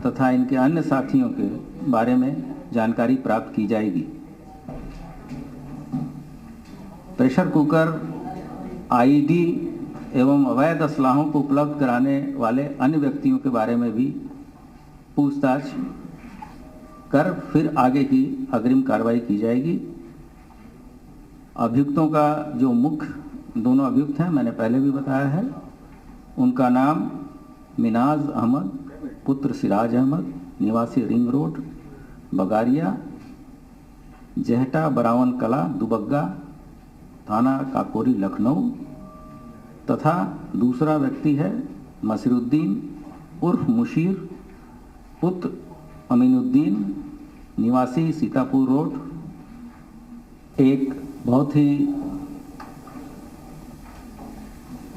तथा इनके अन्य साथियों के बारे में जानकारी प्राप्त की जाएगी। प्रेशर कुकर, आईडी एवं अवैध असलाहों को उपलब्ध कराने वाले अन्य व्यक्तियों के बारे में भी पूछताछ कर फिर आगे की अग्रिम कार्रवाई की जाएगी। अभियुक्तों का जो मुख्य दोनों अभियुक्त हैं, मैंने पहले भी बताया है, उनका नाम मिनाज अहमद पुत्र सिराज अहमद, निवासी रिंग रोड बगारिया, जहटा बरावन कला दुबग्गा, थाना काकोरी लखनऊ, तथा दूसरा व्यक्ति है मसीरुद्दीन उर्फ मुशीर पुत्र अमीनुद्दीन, निवासी सीतापुर रोड। एक बहुत ही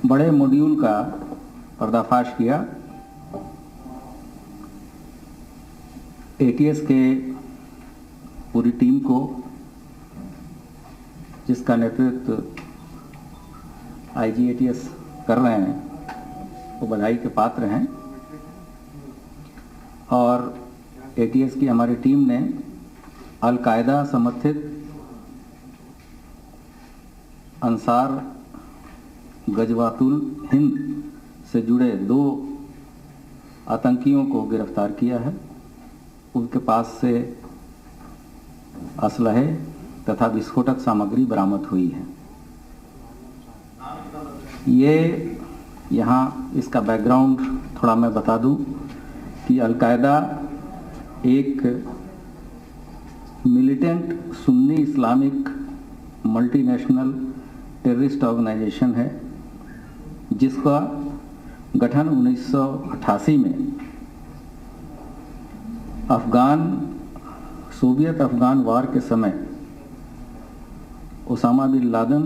बड़े मॉड्यूल का पर्दाफाश किया। एटीएस के पूरी टीम को, जिसका नेतृत्व आईजी एटीएस कर रहे हैं, वो बधाई के पात्र हैं। और एटीएस की हमारी टीम ने अल-कायदा समर्थित अंसार गजवातुल हिंद से जुड़े 2 आतंकियों को गिरफ्तार किया है। उनके पास से असलहे तथा विस्फोटक सामग्री बरामद हुई है। ये यहाँ इसका बैकग्राउंड थोड़ा मैं बता दूं कि अल-कायदा एक militant Sunni Islamic multinational terrorist organisation है, जिसका गठन 1988 में सोवियत अफगान वार के समय ओसामा बिन लादेन,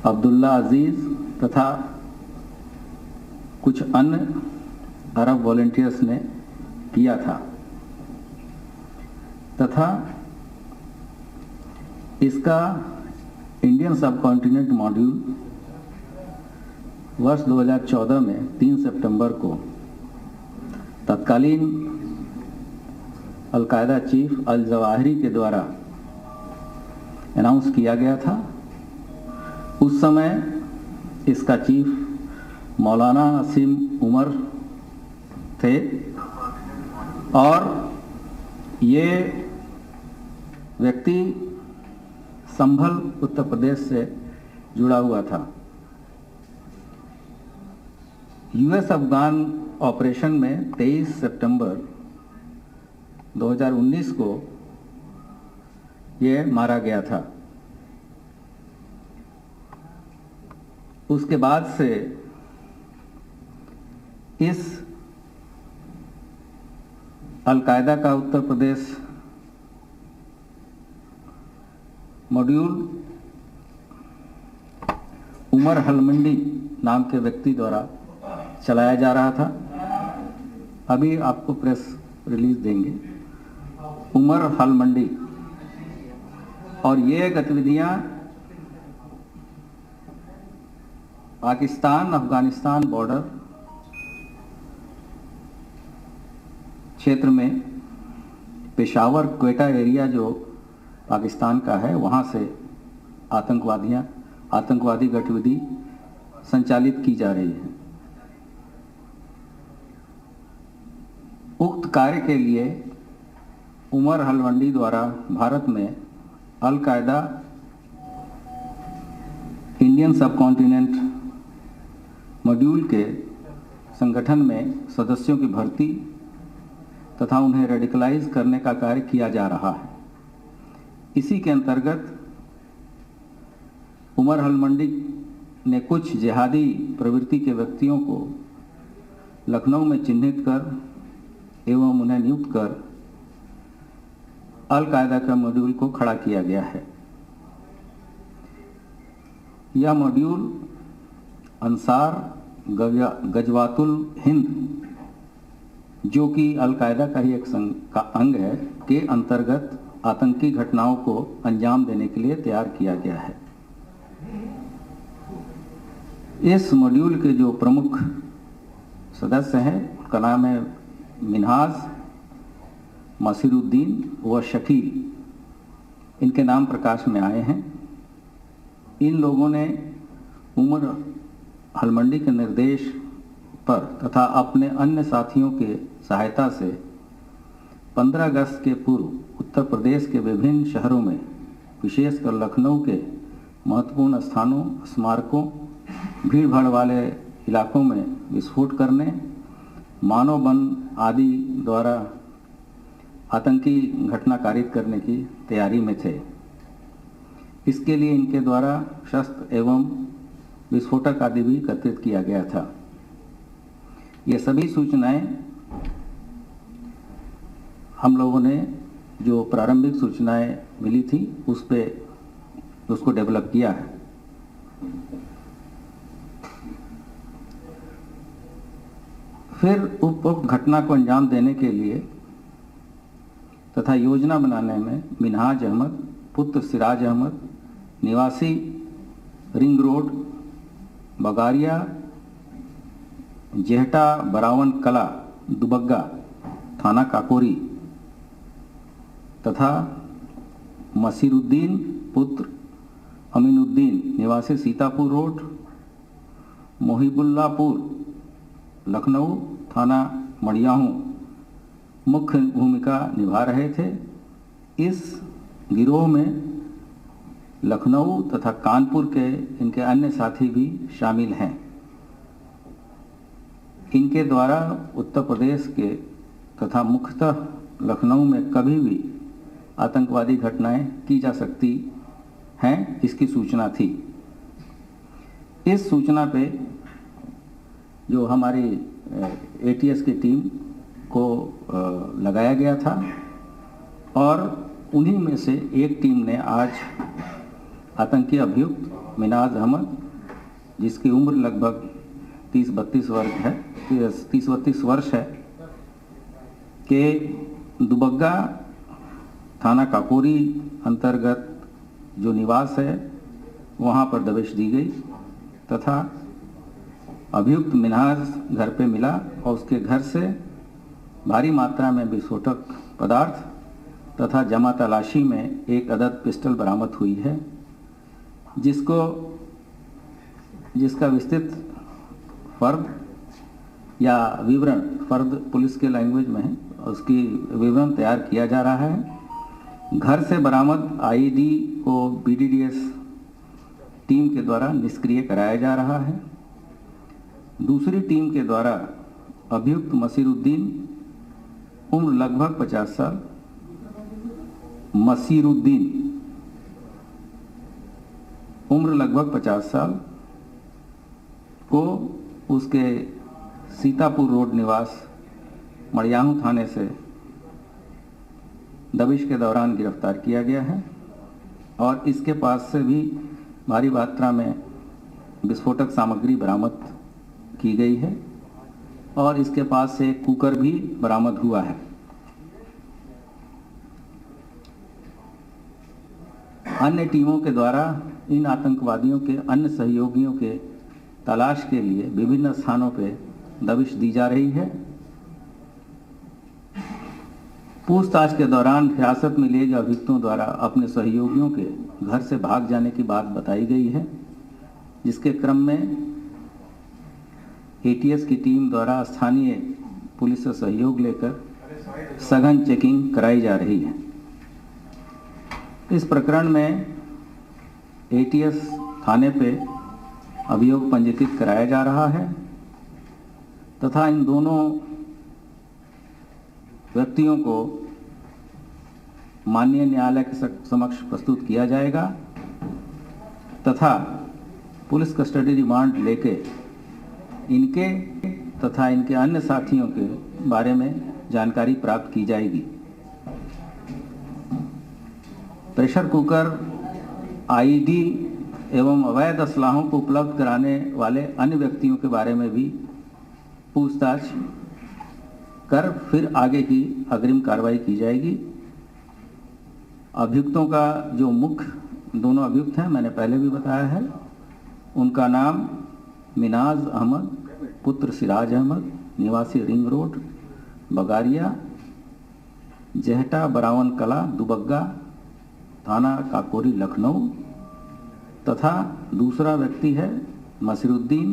अब्दुल्ला अजीज तथा कुछ अन्य अरब वॉलंटियर्स ने किया था, तथा इसका इंडियन सबकॉन्टिनेंट मॉड्यूल वर्ष 2014 में 3 सितंबर को तत्कालीन अल-कायदा चीफ अल-जवाहिरी के द्वारा अनाउंस किया गया था। उस समय इसका चीफ मौलाना असीम उमर थे और ये व्यक्ति संभल उत्तर प्रदेश से जुड़ा हुआ था। यूएस अफगान ऑपरेशन में 23 सितंबर 2019 को ये मारा गया था। उसके बाद से इस अल-कायदा का उत्तर प्रदेश मॉड्यूल उमर हलमंडी नाम के व्यक्ति द्वारा चलाया जा रहा था। अभी आपको प्रेस रिलीज देंगे। उमर हलमंडी, और ये गतिविधियां पाकिस्तान अफगानिस्तान बॉर्डर क्षेत्र में पेशावर क्वेटा एरिया जो पाकिस्तान का है, वहाँ से आतंकवादी गतिविधि संचालित की जा रही है। उक्त कार्य के लिए उमर हलमंडी द्वारा भारत में अल-कायदा इंडियन सबकॉन्टिनेंट मॉड्यूल के संगठन में सदस्यों की भर्ती तथा उन्हें रेडिकलाइज करने का कार्य किया जा रहा है। इसी के अंतर्गत उमर हलमंडी ने कुछ जिहादी प्रवृत्ति के व्यक्तियों को लखनऊ में चिन्हित कर एवं उन्हें नियुक्त कर अल-कायदा का मॉड्यूल को खड़ा किया गया है। यह मॉड्यूल अंसार गजवातुल हिंद, जो कि अल-कायदा का ही एक अंग है, के अंतर्गत आतंकी घटनाओं को अंजाम देने के लिए तैयार किया गया है। इस मॉड्यूल के जो प्रमुख सदस्य हैं का नाम है मिन्हाज, मसीरुद्दीन व शकील, इनके नाम प्रकाश में आए हैं। इन लोगों ने उमर हलमंडी के निर्देश पर तथा अपने अन्य साथियों के सहायता से 15 अगस्त के पूर्व उत्तर प्रदेश के विभिन्न शहरों में, विशेषकर लखनऊ के महत्वपूर्ण स्थानों, स्मारकों, भीड़ भाड़ वाले इलाकों में विस्फोट करने, मानव बम आदि द्वारा आतंकी घटना कारित करने की तैयारी में थे। इसके लिए इनके द्वारा शस्त्र एवं विस्फोटक आदि भी एकत्रित किया गया था। ये सभी सूचनाएं हम लोगों ने, जो प्रारंभिक सूचनाएं मिली थी, उसको डेवलप किया है। फिर उपरोक्त घटना को अंजाम देने के लिए तथा योजना बनाने में मिन्हाज अहमद पुत्र सिराज अहमद, निवासी रिंग रोड, बगारिया, जेहटा बरावन कला, दुबग्गा, थाना काकोरी, तथा मसीरुद्दीन पुत्र अमीनुद्दीन, निवासी सीतापुर रोड, मोहिबुल्लापुर, लखनऊ, थाना मड़ियाहू, मुख्य भूमिका निभा रहे थे। इस गिरोह में लखनऊ तथा कानपुर के इनके अन्य साथी भी शामिल हैं। इनके द्वारा उत्तर प्रदेश के तथा मुख्यतः लखनऊ में कभी भी आतंकवादी घटनाएं की जा सकती हैं, इसकी सूचना थी। इस सूचना पे जो हमारी एटीएस की टीम को लगाया गया था और उन्हीं में से एक टीम ने आज आतंकी अभियुक्त मिन्हाज अहमद, जिसकी उम्र लगभग 30-32 वर्ष है, के दुबग्गा थाना काकोरी अंतर्गत जो निवास है वहां पर दबिश दी गई तथा अभियुक्त मिन्हाज घर पे मिला और उसके घर से भारी मात्रा में विस्फोटक पदार्थ तथा जमा तलाशी में एक अदद पिस्टल बरामद हुई है, जिसका विस्तृत फर्द या विवरण, फर्द पुलिस के लैंग्वेज में है, उसकी विवरण तैयार किया जा रहा है। घर से बरामद आईडी को बीडीडीएस टीम के द्वारा निष्क्रिय कराया जा रहा है। दूसरी टीम के द्वारा अभियुक्त मसीरुद्दीन, उम्र लगभग 50 साल, मसीरुद्दीन उम्र लगभग 50 साल को उसके सीतापुर रोड निवास मड़ियाहू थाने से दबिश के दौरान गिरफ्तार किया गया है और इसके पास से भी भारी मात्रा में विस्फोटक सामग्री बरामद की गई है और इसके पास से एक कुकर भी बरामद हुआ है। अन्य टीमों के द्वारा इन आतंकवादियों के अन्य सहयोगियों के तलाश के लिए विभिन्न स्थानों पर दबिश दी जा रही है। पूछताछ के दौरान हिरासत में लिए गए अभियुक्तों द्वारा अपने सहयोगियों के घर से भाग जाने की बात बताई गई है, जिसके क्रम में एटीएस की टीम द्वारा स्थानीय पुलिस से सहयोग लेकर सघन चेकिंग कराई जा रही है। इस प्रकरण में एटीएस थाने पे अभियोग पंजीकृत कराया जा रहा है तथा इन दोनों व्यक्तियों को माननीय न्यायालय के समक्ष प्रस्तुत किया जाएगा तथा पुलिस कस्टडी रिमांड लेके इनके तथा इनके अन्य साथियों के बारे में जानकारी प्राप्त की जाएगी। प्रेशर कुकर, आईडी एवं अवैध असलाहों को उपलब्ध कराने वाले अन्य व्यक्तियों के बारे में भी पूछताछ कर फिर आगे की अग्रिम कार्रवाई की जाएगी। अभियुक्तों का जो मुख्य दोनों अभियुक्त हैं, मैंने पहले भी बताया है, उनका नाम मिन्हाज अहमद पुत्र सिराज अहमद, निवासी रिंग रोड बगारिया, जेहटा बरावन कला दुबग्गा थाना काकोरी लखनऊ, तथा दूसरा व्यक्ति है मसीरुद्दीन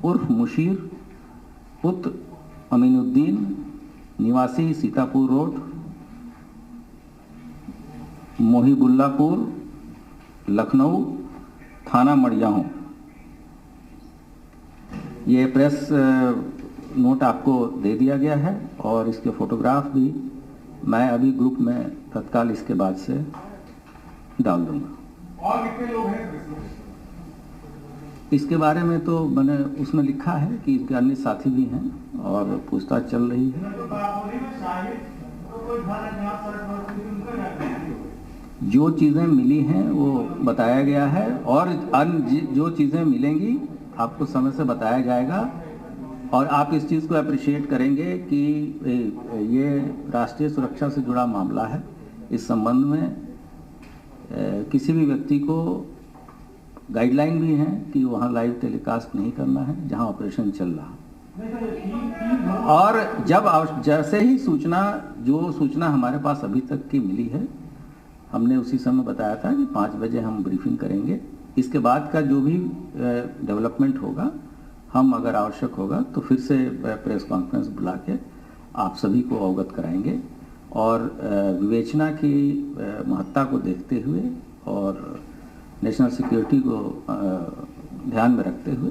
उर्फ मुशीर पुत्र अमीनुद्दीन निवासी सीतापुर रोड मोहिबुल्लापुर लखनऊ थाना मड़ियाहू। ये प्रेस नोट आपको दे दिया गया है और इसके फोटोग्राफ भी मैं अभी ग्रुप में तत्काल इसके बाद से डाल दूंगा। और कितने लोग हैं इसके बारे में तो मैंने उसमें लिखा है कि इसके अन्य साथी भी हैं और पूछताछ चल रही है। जो चीज़ें मिली हैं वो बताया गया है और अन्य जो चीज़ें मिलेंगी आपको समय से बताया जाएगा। और आप इस चीज़ को अप्रिशिएट करेंगे कि ये राष्ट्रीय सुरक्षा से जुड़ा मामला है। इस संबंध में किसी भी व्यक्ति को गाइडलाइन भी है कि वहाँ लाइव टेलीकास्ट नहीं करना है जहाँ ऑपरेशन चल रहा। और जैसे ही जो सूचना हमारे पास अभी तक की मिली है, हमने उसी समय बताया था कि 5 बजे हम ब्रीफिंग करेंगे। इसके बाद का जो भी डेवलपमेंट होगा, हम अगर आवश्यक होगा तो फिर से प्रेस कॉन्फ्रेंस बुला के आप सभी को अवगत कराएंगे। और विवेचना की महत्ता को देखते हुए और नेशनल सिक्योरिटी को ध्यान में रखते हुए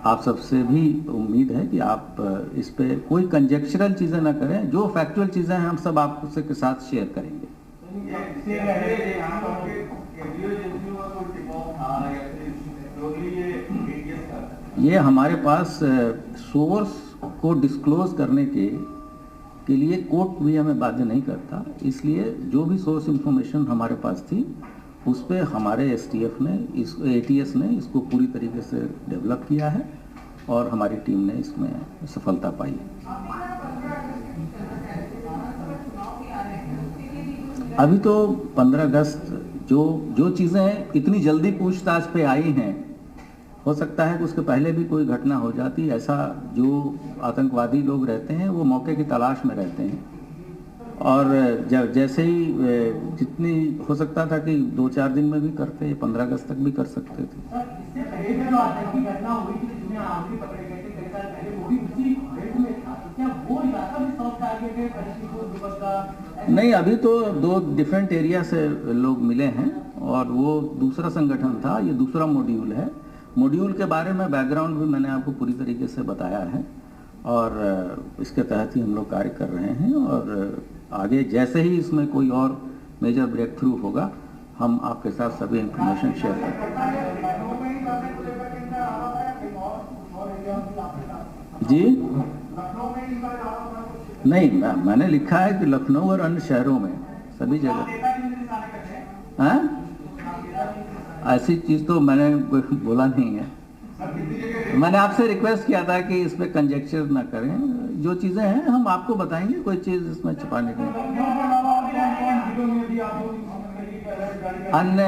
आप सबसे भी उम्मीद है कि आप इस पे कोई कंजेक्चरल चीज़ें ना करें। जो फैक्चुअल चीज़ें हैं हम सब आपसे के साथ शेयर करेंगे। ये हमारे पास सोर्स को डिस्क्लोज करने के लिए कोर्ट भी हमें बाध्य नहीं करता, इसलिए जो भी सोर्स इंफॉर्मेशन हमारे पास थी उस पे हमारे एसटीएफ ने एटीएस ने इसको पूरी तरीके से डेवलप किया है और हमारी टीम ने इसमें सफलता पाई। अभी तो 15 अगस्त जो चीज़ें इतनी जल्दी पूछताछ पे आई हैं, हो सकता है कि उसके पहले भी कोई घटना हो जाती। ऐसा जो आतंकवादी लोग रहते हैं वो मौके की तलाश में रहते हैं और जैसे ही जितनी हो सकता था कि 2-4 दिन में भी करते, 15 अगस्त तक भी कर सकते थे। नहीं, अभी तो 2 डिफरेंट एरिया से लोग मिले हैं और वो दूसरा संगठन था, ये दूसरा मॉड्यूल है। मॉड्यूल के बारे में बैकग्राउंड भी मैंने आपको पूरी तरीके से बताया है और इसके तहत ही हम लोग कार्य कर रहे हैं। और आगे जैसे ही इसमें कोई और मेजर ब्रेक थ्रू होगा, हम आपके साथ सभी इंफॉर्मेशन शेयर करेंगे। जी नहीं, मैंने लिखा है कि लखनऊ और अन्य शहरों में सभी जगह। हैं? ऐसी चीज़ तो मैंने बोला नहीं है। मैंने आपसे रिक्वेस्ट किया था कि इस पे कंजेक्चर ना करें। जो चीज़ें हैं हम आपको बताएंगे, कोई चीज़ इसमें छुपाने की। अन्य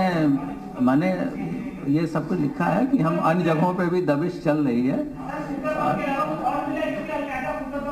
मैंने ये सब कुछ लिखा है कि हम अन्य जगहों पे भी दबिश चल रही है।